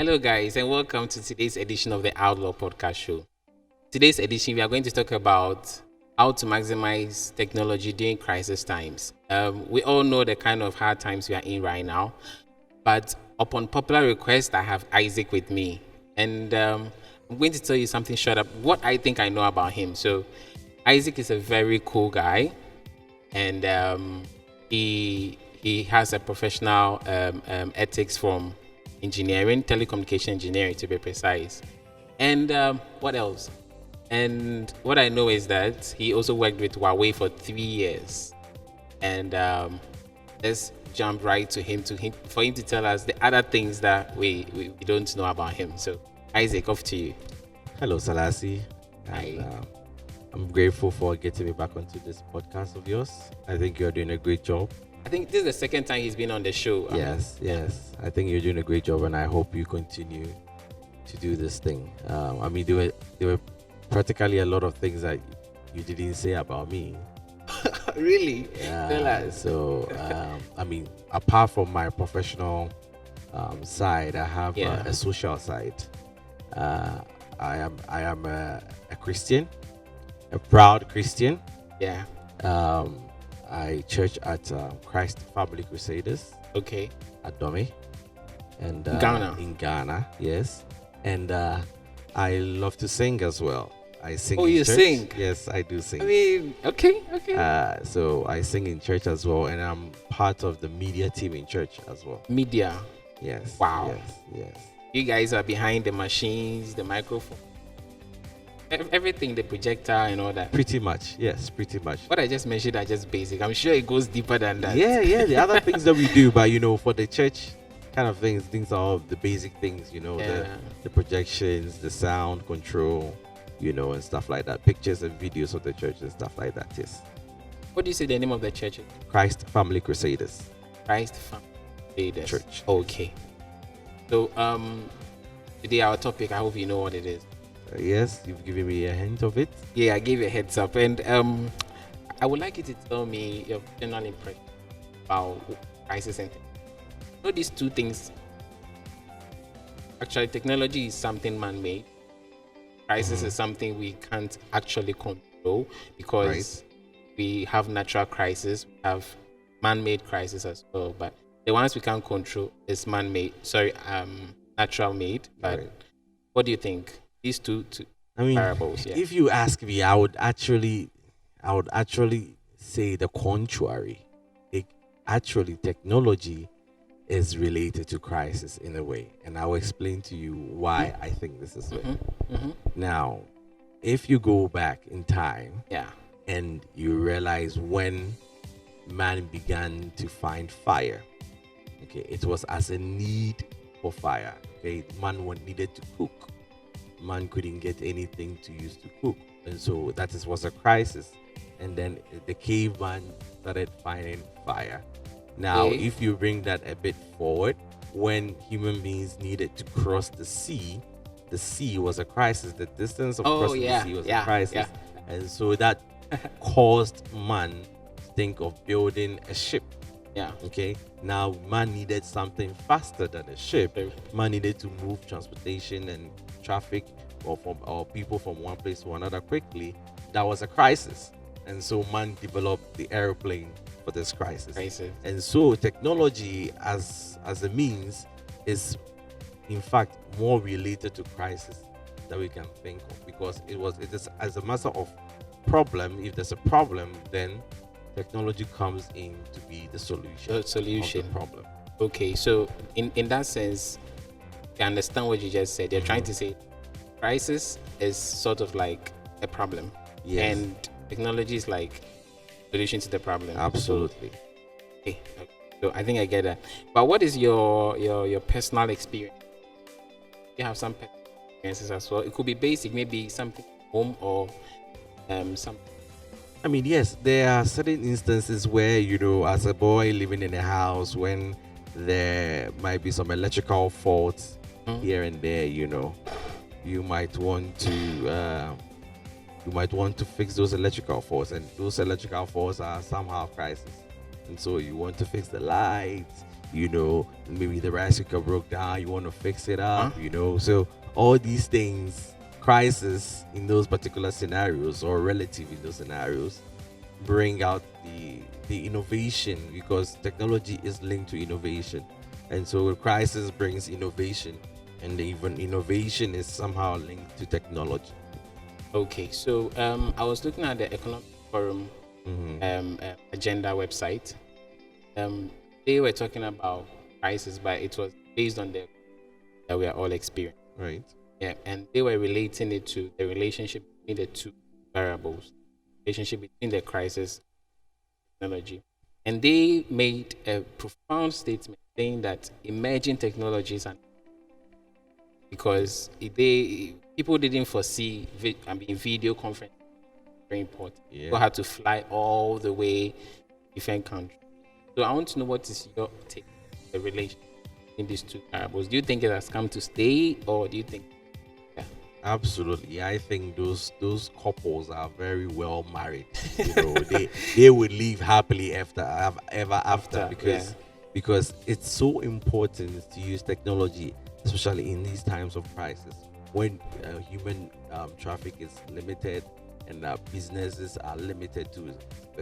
Hello, guys, and welcome to today's edition of the Outlaw Podcast Show. Today's edition, we are going to talk about how to maximize technology during crisis times. We all know the kind of hard times we are in right now, but upon popular request, I have Isaac with me, and I'm going to tell you something short up what I think I know about him. So, Isaac is a very cool guy, and he has a professional ethics from engineering, telecommunication engineering to be precise. And what else? And what I know is that he also worked with Huawei for 3 years. And let's jump right to him for him to tell us the other things that we don't know about him. So Isaac, off to you. Hello, Salasi. Hi. And I'm grateful for getting me back onto this podcast of yours. I think you're doing a great job. I think this is the second time he's been on the show. Yes. I think you're doing a great job, and I hope you continue to do this thing. There were practically a lot of things that you didn't say about me. Really? Tell Yeah. us. So, apart from my professional side, I have Yeah. a social side. I am a Christian, a proud Christian. Yeah. I church at Christ Family Crusaders Okay. at Dome, and Ghana. in Ghana, yes. And I love to sing as well. I sing. Oh, in you church. sing? Yes, I do sing. I mean, okay. So I sing in church as well, and I'm part of the media team in church as well. Media. Yes. Wow. Yes. You guys are behind the machines, the microphone, everything, the projector and all that. Pretty much. Yes, pretty much. What I just mentioned are just basic. I'm sure it goes deeper than that. Yeah. The other things that we do, but for the church kind of things are all the basic things. Yeah. The projections, the sound control, and stuff like that. Pictures and videos of the church and stuff like that. Yes. What do you say the name of the church is? Christ Family Crusaders Christ Family Leaders. Church. Okay. So today our topic, I hope you know what it is. Yes, you've given me a hint of it. Yeah, I gave you a heads up, and I would like you to tell me your general impression about crisis and these two things. Actually, technology is something man-made. Crisis is something we can't actually control because we have natural crisis, we have man-made crisis as well. But the ones we can't control is man-made. Sorry, natural made. But Right. what do you think? These two I mean, variables. Yeah. if you ask me, I would actually say the contrary. Actually, technology is related to crisis in a way, and I will explain to you why I think this is way. Now, if you go back in time Yeah. and you realize when man began to find fire, okay, it was as a need for fire. Okay, man needed to cook. Man couldn't get anything to use to cook, and so was a crisis. And then the caveman started finding fire. Now, Okay. if you bring that a bit forward, when human beings needed to cross the sea was a crisis. The distance of crossing the sea was a crisis, yeah. and so that caused man to think of building a ship. Yeah. Okay, now man needed something faster than a ship. True. Man needed to move transportation and traffic or people from one place to another quickly. That was a crisis, and so man developed the airplane for this crisis. Crisis. And so technology as a means is in fact more related to crisis that we can think of, because it is as a matter of problem. If there's a problem, then technology comes in to be the solution. The solution. Of the problem. Okay, so in that sense, I understand what you just said. They're trying to say crisis is sort of like a problem, Yes. and technology is like solution to the problem. Absolutely. Okay. So I think I get that. But what is your personal experience? You have some personal experiences as well. It could be basic, maybe something at home or something. I mean, yes, there are certain instances where, as a boy living in a house, when there might be some electrical faults here and there, you might want to fix those electrical faults, and those electrical faults are somehow crisis. And so you want to fix the lights, maybe the rice cooker broke down, you want to fix it up, Huh? so all these things, crisis in those particular scenarios or relative in those scenarios, bring out the innovation, because technology is linked to innovation, and so crisis brings innovation, and even innovation is somehow linked to technology. Okay, so I was looking at the Economic Forum agenda website. They were talking about crisis, but it was based on the that we are all experiencing. Right. Yeah, and they were relating it to the relationship between the two variables, relationship between the crisis and technology. And they made a profound statement saying that emerging technologies and because they people didn't foresee video conference very important. Yeah. People had to fly all the way different countries. So I want to know what is your take on the relation in these two variables. Do you think it has come to stay, or do you think yeah. Absolutely, I think those couples are very well married. They would live happily ever after, because it's so important to use technology, especially in these times of crisis, when human traffic is limited, and businesses are limited to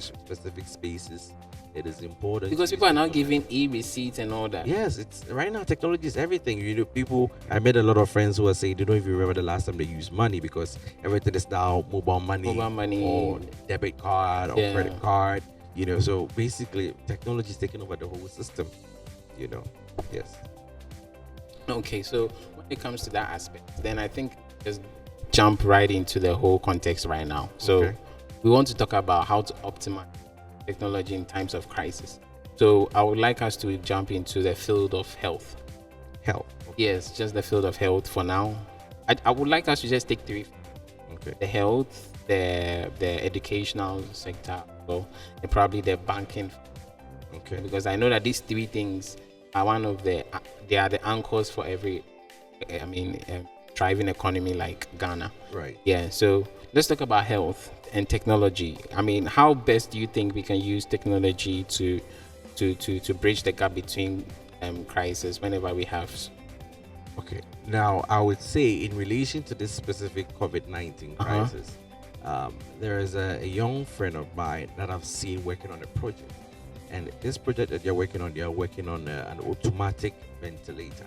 specific spaces. It is important Because to people use are now technology. giving e-receipts and all that. Yes, it's right now. Technology is everything. People. I met a lot of friends who are saying they don't even remember the last time they used money, because everything is now mobile money, or debit card or credit card. So basically, technology is taking over the whole system. Yes. Okay, so when it comes to that aspect, then I think just jump right into the whole context right now. So Okay. we want to talk about how to optimize technology in times of crisis. So I would like us to jump into the field of health. Health. Yes, just the field of health for now. I would like us to just take three: Okay. the health, the educational sector, so and probably the banking, Okay. because I know that these three things are one of they are the anchors for every thriving economy like Ghana. Right. Yeah, so let's talk about health and technology. I mean, how best do you think we can use technology to bridge the gap between crisis whenever we have? Okay. Now, I would say in relation to this specific COVID-19 crisis, there is a young friend of mine that I've seen working on a project. And this project that they're working on an automatic ventilator.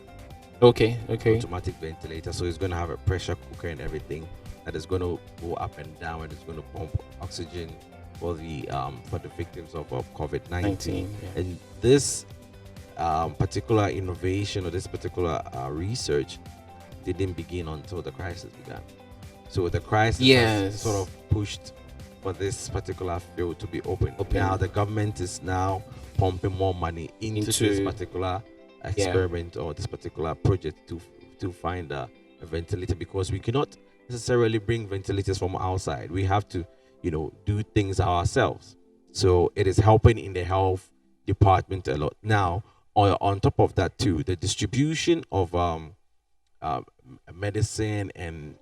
Okay. Automatic ventilator. So it's going to have a pressure cooker and everything that is going to go up and down, and it's going to pump oxygen for the victims of COVID-19. And this particular innovation, or this particular research didn't begin until the crisis began. So the crisis has sort of pushed for this particular field to be open. Now the government is now pumping more money into this particular experiment or this particular project to find a ventilator, because we cannot necessarily bring ventilators from outside. We have to do things ourselves. So it is helping in the health department a lot. Now on top of that too, the distribution of medicine and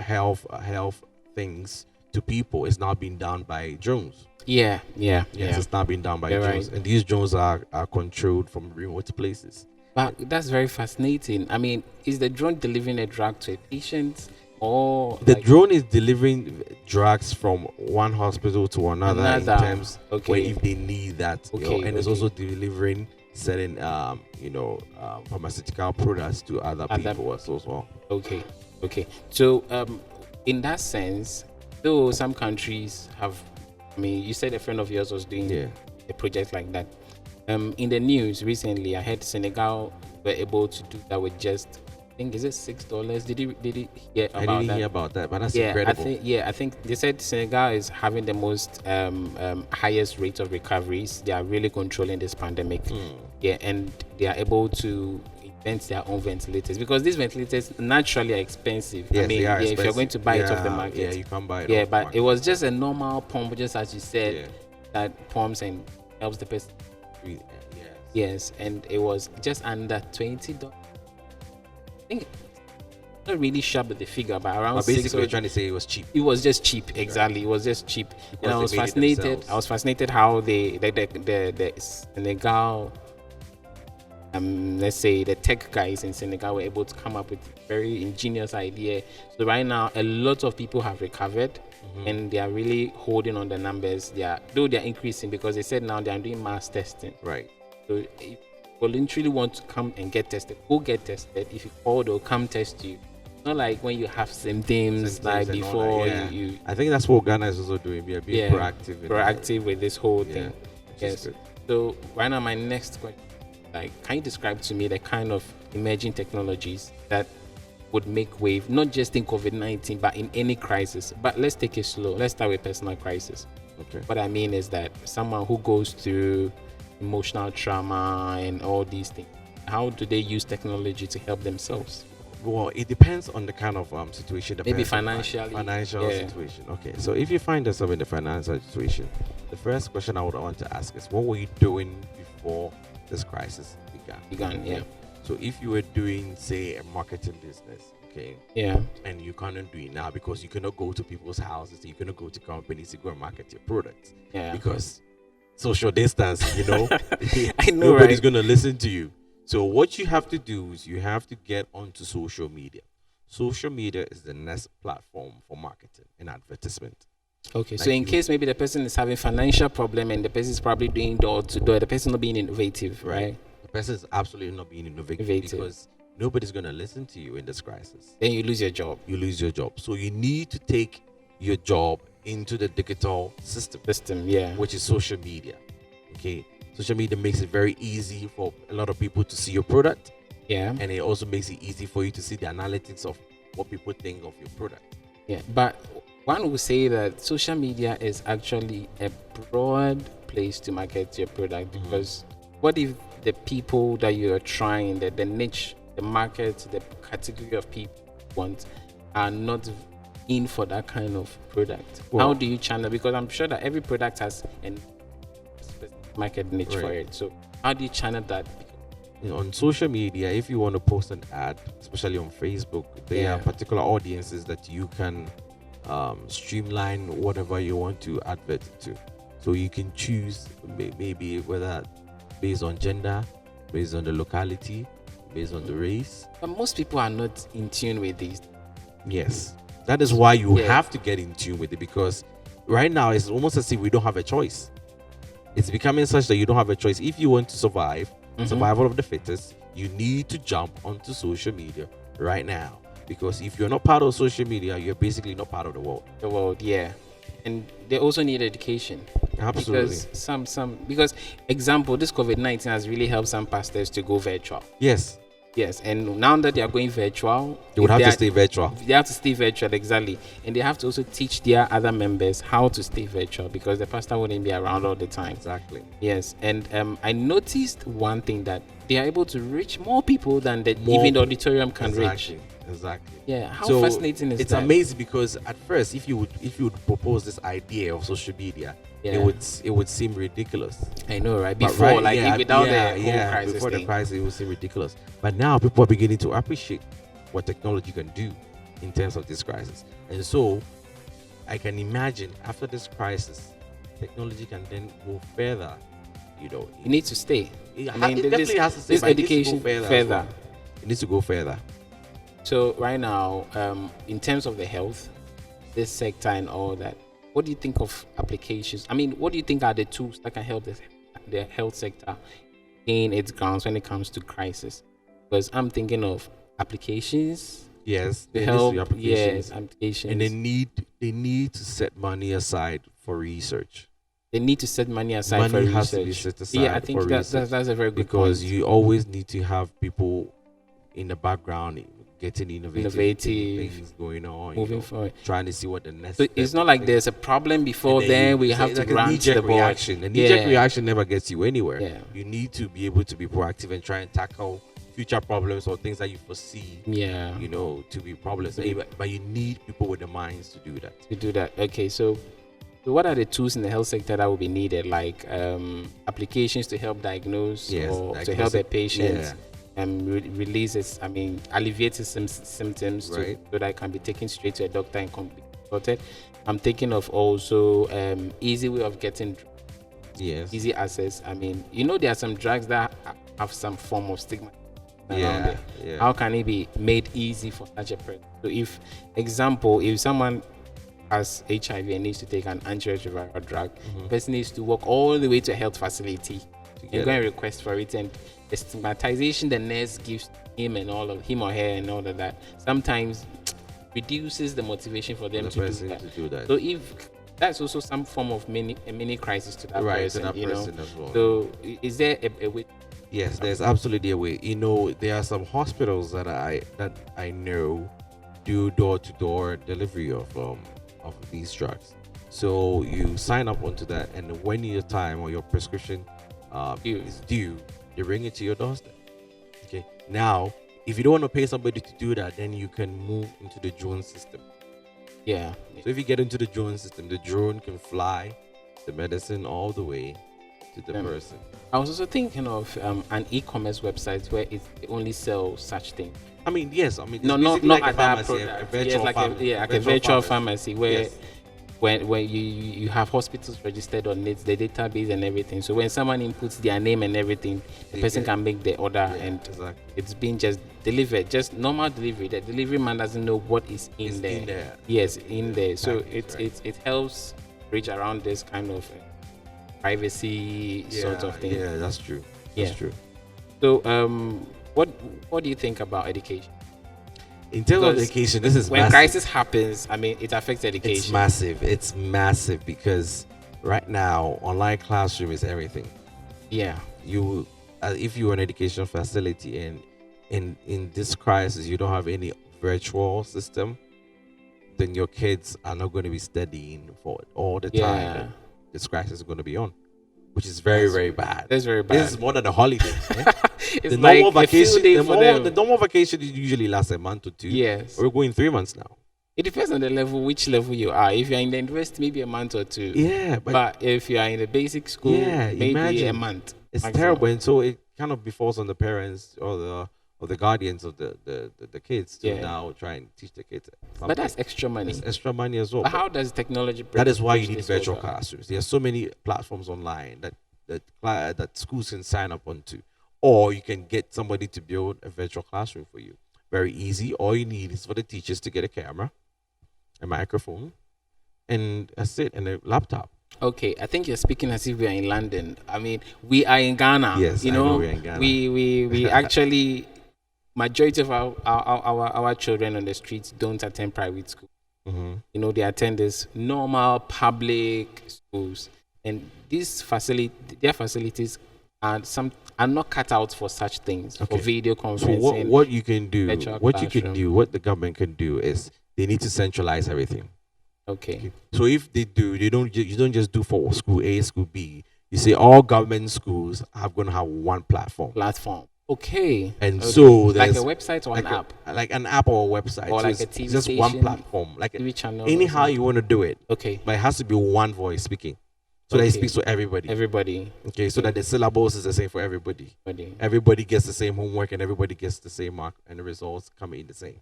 health things to people is now being done by drones. Yes, it's now being done by drones, and these drones are controlled from remote places. But that's very fascinating. I mean, is the drone delivering a drug to a patient, or the drone is delivering drugs from one hospital to another in terms where if they need that, and it's also delivering certain pharmaceutical products to other people as well. Okay. So in that sense, though some countries have, I mean, you said a friend of yours was doing a project like that. In the news recently, I heard Senegal were able to do that with just, I think, is it $6? Did you hear about that? I didn't hear about that, but that's incredible. I think they said Senegal is having the most highest rate of recoveries. They are really controlling this pandemic. And they are able to invent their own ventilators, because these ventilators naturally are expensive. Yes, they are expensive. If you're going to buy it off the market, you can buy it. But it was just a normal pump, just as you said, that pumps and helps the person. Yes, and it was just under $20. I think not really sure about the figure, but around. But basically, you're trying to say it was cheap. It was just cheap, exactly. It was just cheap, and I was fascinated. How the Senegal let's say the tech guys in Senegal were able to come up with a very ingenious idea. So right now, a lot of people have recovered, and they are really holding on the numbers. Though they're increasing, because they said now they are doing mass testing. Right. So if you literally want to come and get tested, go get tested. If you call, they'll come test you. It's not like when you have symptoms like before you. I think that's what Ghana is also doing. We are being proactive with this whole thing. Yes. So right now, my next question, like, can you describe to me the kind of emerging technologies that would make wave, not just in COVID-19, but in any crisis? But let's take it slow. Let's start with personal crisis. Okay. What I mean is that someone who goes through emotional trauma and all these things, how do they use technology to help themselves? Well, it depends on the kind of situation. Maybe financial situation. Okay, so if you find yourself in the financial situation, the first question I would want to ask is, what were you doing before this crisis began? Yeah. So if you were doing, say, a marketing business, okay, and you cannot do it now because you cannot go to people's houses, you cannot go to companies to go and market your products, because social distance, I know, nobody's going to listen to you. So what you have to do is you have to get onto social media. Social media is the next platform for marketing and advertisement. Okay, like, so in case maybe the person is having financial problem and the person is probably doing door to door, the person not being innovative, right? The person is absolutely not being innovative because nobody's going to listen to you in this crisis. Then you lose your job. So you need to take your job into the digital system, which is social media. Okay, social media makes it very easy for a lot of people to see your product. Yeah, and it also makes it easy for you to see the analytics of what people think of your product. Yeah, but one would say that social media is actually a broad place to market your product, because what if the people that you are trying, the niche, the market, the category of people you want are not in for that kind of product? How do you channel? Because I'm sure that every product has a specific market niche for it. So how do you channel that? On social media, if you want to post an ad, especially on Facebook, there are particular audiences that you can streamline whatever you want to advert to. So you can choose maybe whether based on gender, based on the locality, based on the race. But most people are not in tune with these. Yes, that is why you have to get in tune with it, because right now it's almost as if we don't have a choice. It's becoming such that you don't have a choice. If you want to survive, survival of the fittest, you need to jump onto social media right now, because if you're not part of social media, you're basically not part of the world. And they also need education. Absolutely. Because because example, this COVID-19 has really helped some pastors to go virtual. Yes, and now that they are going virtual, they would have to stay virtual. They have to stay virtual, exactly. And they have to also teach their other members how to stay virtual, because the pastor wouldn't be around all the time. Exactly. Yes, and I noticed one thing, that they are able to reach more people than even the auditorium can reach. Exactly. Yeah. How fascinating is it's that? It's amazing, because at first, if you would propose this idea of social media, it would seem ridiculous. I know, right? Before, without the whole crisis before thing. the crisis, it would seem ridiculous. But now people are beginning to appreciate what technology can do in terms of this crisis. And so I can imagine after this crisis, technology can then go further. You need to stay. It definitely has to stay. This education further. It needs to go further. So right now, in terms of the health, this sector and all that, what do you think of applications? I mean, what do you think are the tools that can help the health sector gain its grounds when it comes to crisis? Because I'm thinking of applications. Yes, to help. Applications. Yes, applications. And they need to set money aside for research. They need to set money aside for research. Money has to be set aside. I think that's a very good because point. You always need to have people in the background getting innovative things going on, moving forward, trying to see what the next. So it's not like there's a problem before then we have to run to the board. The knee-jerk reaction never gets you anywhere. Yeah. You need to be able to be proactive and try and tackle future problems or things that you foresee. Yeah. To be problems. But you need people with the minds to do that. Okay, so what are the tools in the health sector that will be needed? Like applications to help diagnose or to help the patients. Releases, alleviates symptoms so that it can be taken straight to a doctor and be consulted. I'm thinking of also easy way of getting easy access. There are some drugs that have some form of stigma around Yeah, it. yeah. How can it be made easy for such a person? So if someone has HIV and needs to take an antiretroviral drug, the person needs to walk all the way to a health facility and get go and it. request for it, and the stigmatization the nurse gives him and all of him or her and all of that sometimes reduces the motivation for them The to do person that. to do that. So if that's also some form of a mini crisis to that Right, to person, that you know. person as well. So is there a way? Yes, there's absolutely a way. You know, there are some hospitals that I know do door-to-door delivery of these drugs. So you sign up onto that, and when your time or your prescription Due. is due, they bring it to your doorstep. Okay. Now, if you don't want to pay somebody to do that, then you can move into the drone system. Yeah. So if you get into the drone system, the drone can fly the medicine all the way to the person. I was also thinking of an e-commerce website where it only sells such things. I mean, yes. I mean, it's No, basically not like a at that pharmacy, a product. virtual Yes, like pharmacy. like a virtual pharmacy where Yes. when you have hospitals registered on it, the database and everything. So when someone inputs their name and everything, the You person get- can make the order and exactly. it's being just delivered, just normal delivery. The delivery man doesn't know what is in It's there. in there. Yes, in there. So Package, right. it helps bridge around this kind of privacy sort of thing. Yeah, that's true. That's Yeah. true. So what do you think about education? In terms of Because education, this is when massive. crisis happens, I mean, it affects education. It's massive. It's massive because right now, online classroom is everything. Yeah. You, if you're an educational facility and in this crisis you don't have any virtual system, then your kids are not going to be studying for all the time Yeah. that this crisis is going to be on, which is very That's- very bad. That's very bad. This is more than a holiday. eh? It's The like normal a field vacation, day the for normal, the them. normal vacation usually lasts a month or two. Yes. We're going 3 months now. It depends on the level, which level you are. If you're in the university, maybe a month or two. Yeah, But if you are in the basic school, Yeah, maybe a imagine. month. it's maximum. terrible, and so it kind of befalls on the parents or the guardians of the kids to Yeah. now try and teach the kids something. But that's extra money. It's extra money as well. But but how does technology that is why you bridge need this virtual over? classrooms. There are so many platforms online that schools can sign up onto, or you can get somebody to build a virtual classroom for you. Very easy. All you need is for the teachers to get a camera, a microphone, and that's it, and a laptop. Okay, I think you're speaking as if we are in London. I mean, we are in Ghana. Yes, you I know, know we're in Ghana. we actually majority of our children on the streets don't attend private school. Hmm. You know, they attend this normal public schools, and their facilities are not cut out for such things, for Okay. video So conferencing. what you can do, virtual what you can classroom. do, what the government can do is they need to centralize everything. Okay. So if they do, you don't just do for school A, school B. You say all government schools are going to have one platform, Platform. Okay. and Okay. so like a there's website or like an app, like an app or a website, or so like a it's TV just one station, platform, like TV channel. or anyhow something. you want to do it, Okay. but it has to be one voice speaking, so that it Okay. speaks to everybody. Everybody. Okay, so that the syllabus is the same for everybody. Everybody. Everybody gets the same homework, and everybody gets the same mark, and the results come in the same.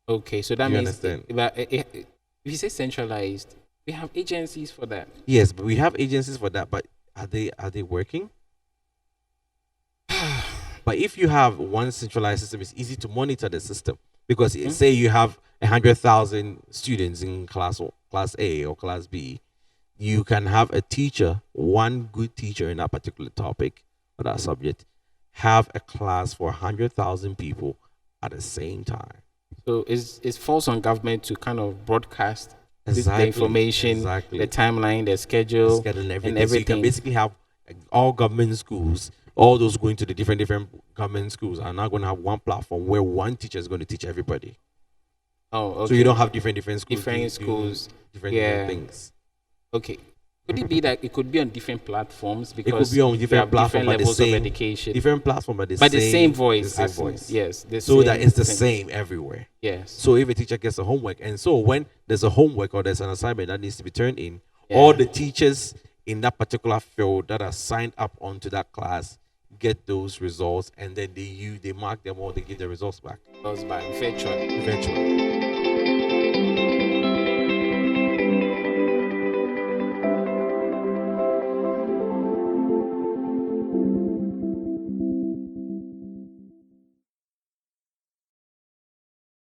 Okay. So that Do you means understand? if you say centralized, we have agencies for that. Yes, but we have agencies for that. But are they working? But if you have one centralized system, it's easy to monitor the system because say you have 100,000 students in class A or class B, you can have a teacher, one good teacher in that particular topic or that subject, have a class for 100,000 people at the same time. So it falls on government to kind of broadcast the Exactly, information, exactly. the timeline, the schedule, Scheduling and everything. So you everything. can basically have all government schools, all those going to the different government schools are now going to have one platform where one teacher is going to teach everybody. Oh, okay. So you don't have different schools. Different doing schools. different Yeah. things. Okay. Could it be that it could be on different platforms It because could be on we different have platforms, but the levels of same education, different platform, but but the same voice, the same as in- voice. yes, the So that same it's the thing. same everywhere. Yes. So if a teacher gets a homework, and so when there's a homework or there's an assignment that needs to be turned in, all Yeah. the teachers in that particular field that are signed up onto that class get those results, and then they mark them or they give the results back Goes by virtually. eventually.